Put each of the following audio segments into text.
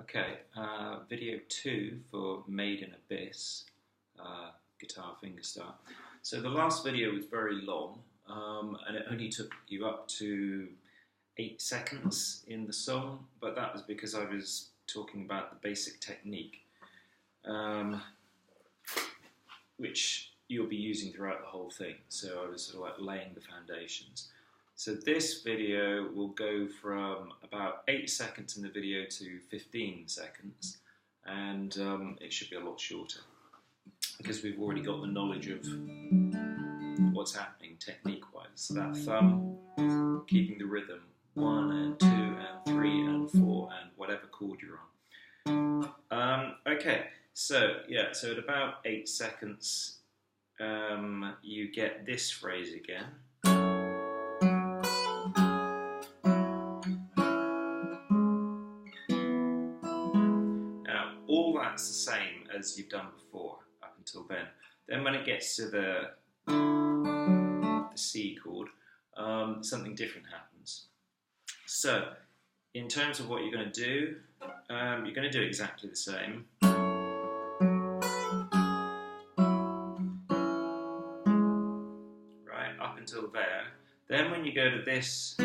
Okay, video 2 for Made in Abyss, guitar fingerstyle. So the last video was very long, and it only took you up to 8 seconds in the song, but that was because I was talking about the basic technique, which you'll be using throughout the whole thing. So I was sort of like laying the foundations. So this video will go from about 8 seconds in the video to 15 seconds, and it should be a lot shorter because we've already got the knowledge of what's happening technique-wise. So that thumb, keeping the rhythm, 1 and 2 and 3 and 4 and whatever chord you're on. Okay, so yeah, so at about 8 seconds you get this phrase again. All that's the same as you've done before up until then. Then when it gets to the C chord, something different happens. So in terms of what you're going to do, you're going to do exactly the same. Right, up until there. Then when you go to this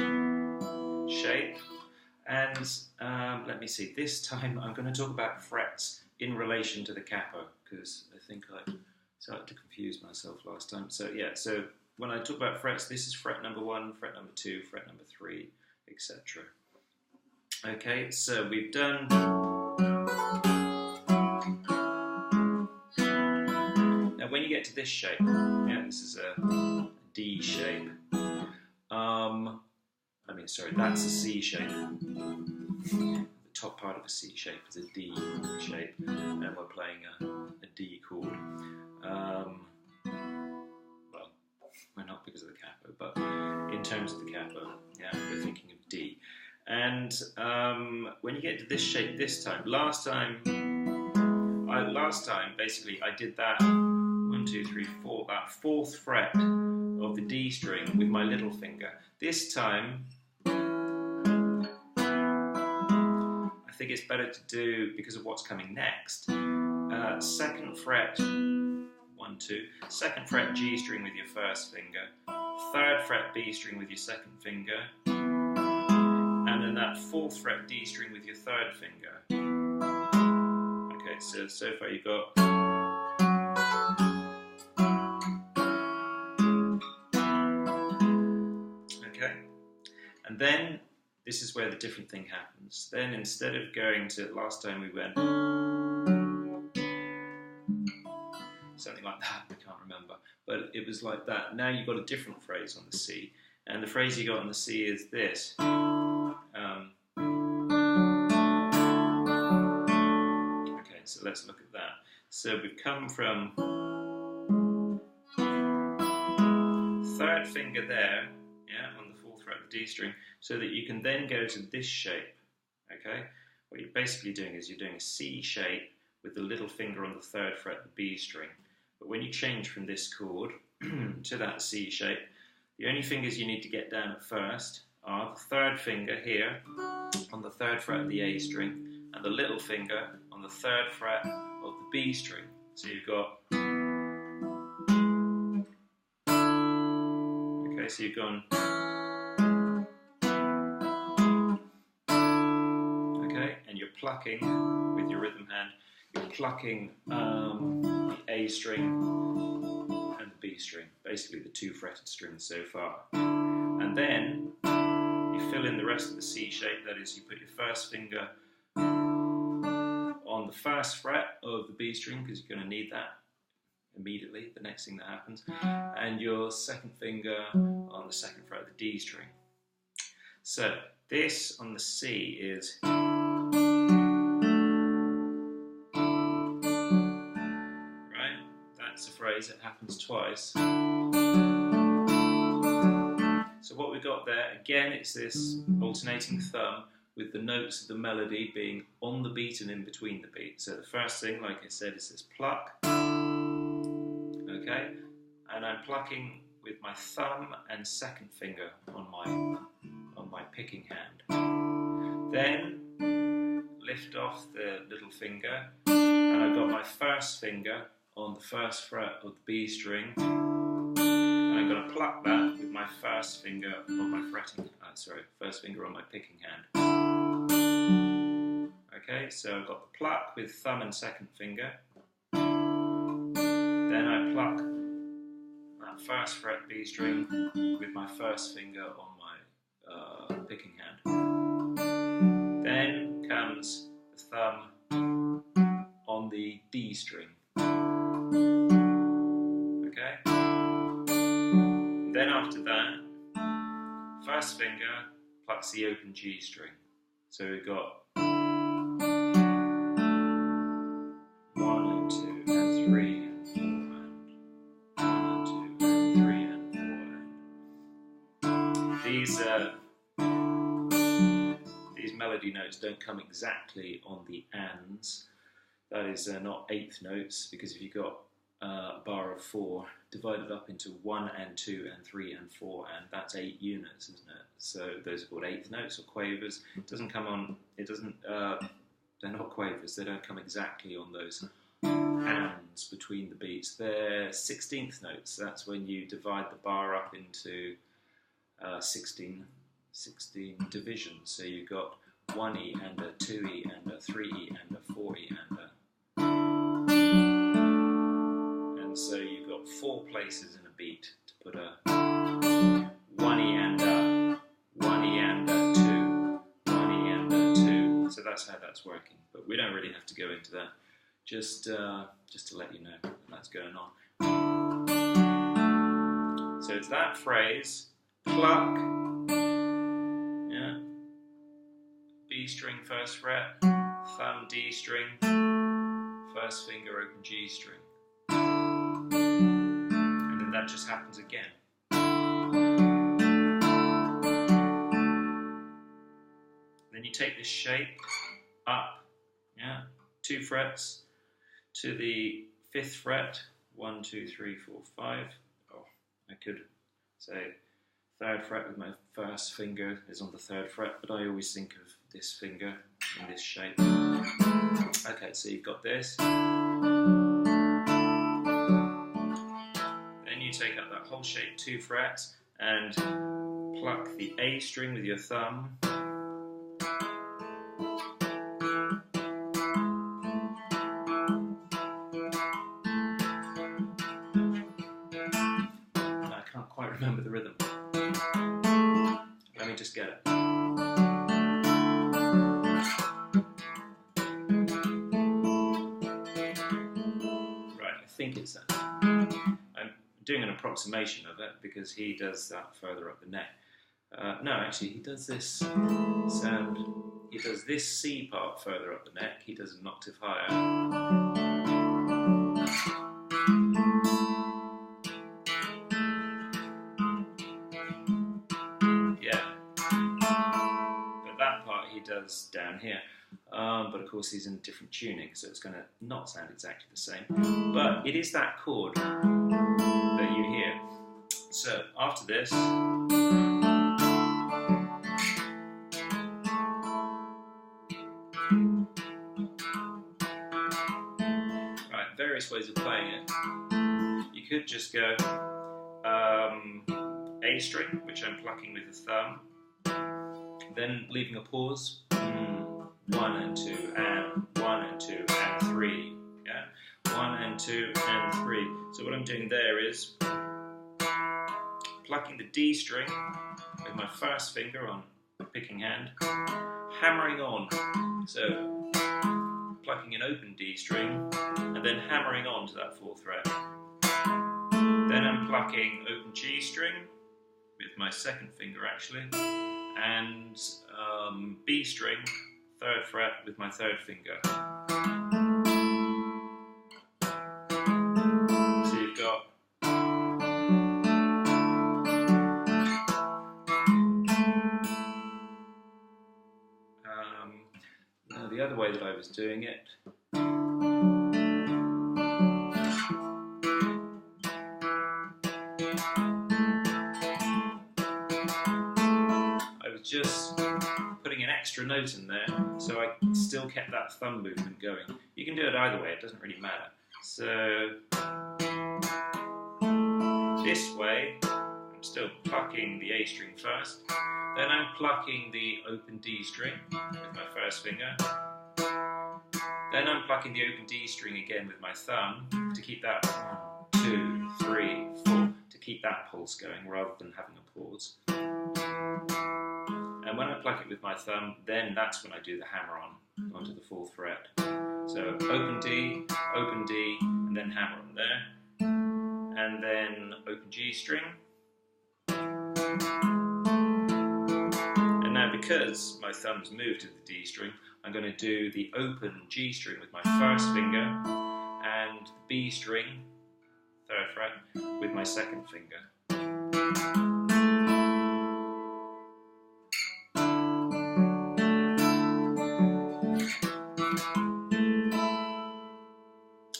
shape, and let me see, this time I'm going to talk about frets in relation to the capo, because I think I started to confuse myself last time. So yeah, so when I talk about frets, this is fret number 1, fret number 2, fret number 3, etc. Okay, so we've done... Now when you get to this shape, yeah, this is a D shape. That's a C shape. The top part of a C shape is a D shape, and we're playing a D chord. Well, we're not because of the capo, but in terms of the capo, yeah, we're thinking of D. And when you get to this shape this time, last time basically I did that 1, 2, 3, 4, that 4th fret of the D string with my little finger. This time I think it's better to do, because of what's coming next, 2nd fret, 1, 2, 2nd fret G string with your 1st finger, 3rd fret B string with your 2nd finger, and then that 4th fret D string with your 3rd finger. Okay, so far you've got... Okay, and then this is where the different thing happens. Then instead of going to, last time we went something like that, I can't remember, but it was like that. Now you've got a different phrase on the C, and the phrase you got on the C is this. Okay, so let's look at that. So we've come from 3rd finger there, yeah, on the 4th fret of the D string, so that you can then go to this shape. Okay, what you're basically doing is you're doing a C shape with the little finger on the 3rd fret of the B string. But when you change from this chord to that C shape, the only fingers you need to get down at first are the 3rd finger here on the 3rd fret of the A string and the little finger on the 3rd fret of the B string. So you've got... Okay, so you've gone... Okay, and you're plucking with your rhythm hand, you're plucking the A string and the B string, basically the 2 fretted strings so far. And then you fill in the rest of the C shape, that is, you put your 1st finger on the 1st fret of the B string, because you're going to need that immediately, the next thing that happens, and your 2nd finger on the 2nd fret of the D string. So this on the C is... Right, that's a phrase that happens twice. So what we've got there, again, it's this alternating thumb with the notes of the melody being on the beat and in between the beat. So the first thing, like I said, is this pluck. Okay, and I'm plucking with my thumb and 2nd finger on my picking hand. Then lift lift off the little finger, and I've got my first finger on the first fret of the B string, and I'm going to pluck that with my first finger on my first finger on my picking hand. Okay, so I've got the pluck with thumb and second finger. Then I pluck that first fret B string with my first finger on my picking hand. Then comes the thumb on the D string. Okay? Then after that, first finger plucks the open G string. So we've got 1 and 2 and 3 and 4 and 1 and 2 and 3 and 4 and these melody notes don't come exactly on the ands. That is not eighth notes, because if you've got a bar of 4 divided up into 1 and 2 and 3 and 4, and that's 8 units, isn't it? So those are called eighth notes or quavers. It doesn't come on. It doesn't. They're not quavers. They don't come exactly on those ands between the beats. They're 16th notes. That's when you divide the bar up into 16 divisions. So you've got 1E and a 2E and a 3E and a 4E and so you've got 4 places in a beat to put a 1E and a 1E and a 2, 1E and a 2. So that's how that's working. But we don't really have to go into that. Just to let you know that that's going on. So it's that phrase, pluck, yeah, B string first fret, thumb D string, first finger open G string. And then that just happens again. Then you take this shape up, yeah, 2 frets to the 5th fret, 1, 2, 3, 4, 5. Oh, I could say 3rd fret with my first finger is on the 3rd fret, but I always think of this finger in this shape. Okay, so you've got this. Then you take up that whole shape, 2 frets, and pluck the A string with your thumb. I can't quite remember the rhythm. Let me just get it. I think it's that. I'm doing an approximation of it because he does that further up the neck. No, actually, he does this sound. He does this C part further up the neck. He does an octave higher. Yeah, but that part he does down here. But of course he's in different tuning, so it's going to not sound exactly the same. But it is that chord that you hear. So after this, right, various ways of playing it. You could just go A string, which I'm plucking with the thumb, then leaving a pause. 1 and 2 and 1 and 2 and 3. Yeah, 1 and 2 and 3. So what I'm doing there is plucking the D string with my first finger on the picking hand, hammering on. So plucking an open D string and then hammering on to that 4th fret. Then I'm plucking open G string with my second finger actually, and B string 3rd fret with my 3rd finger. So you've got now the other way that I was doing it. I was just putting an extra note in there, so I still kept that thumb movement going. You can do it either way, it doesn't really matter. So this way, I'm still plucking the A string first, then I'm plucking the open D string with my first finger, then I'm plucking the open D string again with my thumb to keep that 1, 2, 3, 4, to keep that pulse going rather than having a pause. And when I pluck it with my thumb, then that's when I do the hammer on onto the 4th fret. So open D, and then hammer on there, and then open G string. And now because my thumb's moved to the D string, I'm going to do the open G string with my first finger and the B string, 3rd fret, with my 2nd finger.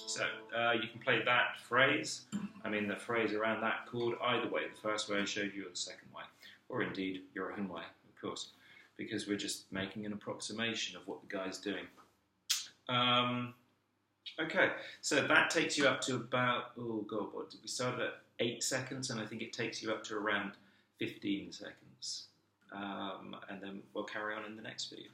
So you can play that phrase, the phrase around that chord either way, the first way I showed you or the second way, or indeed your own way, of course, because we're just making an approximation of what the guy's doing. Okay, so that takes you up to about, oh god, what did we start at 8 seconds, and I think it takes you up to around 15 seconds. And then we'll carry on in the next video.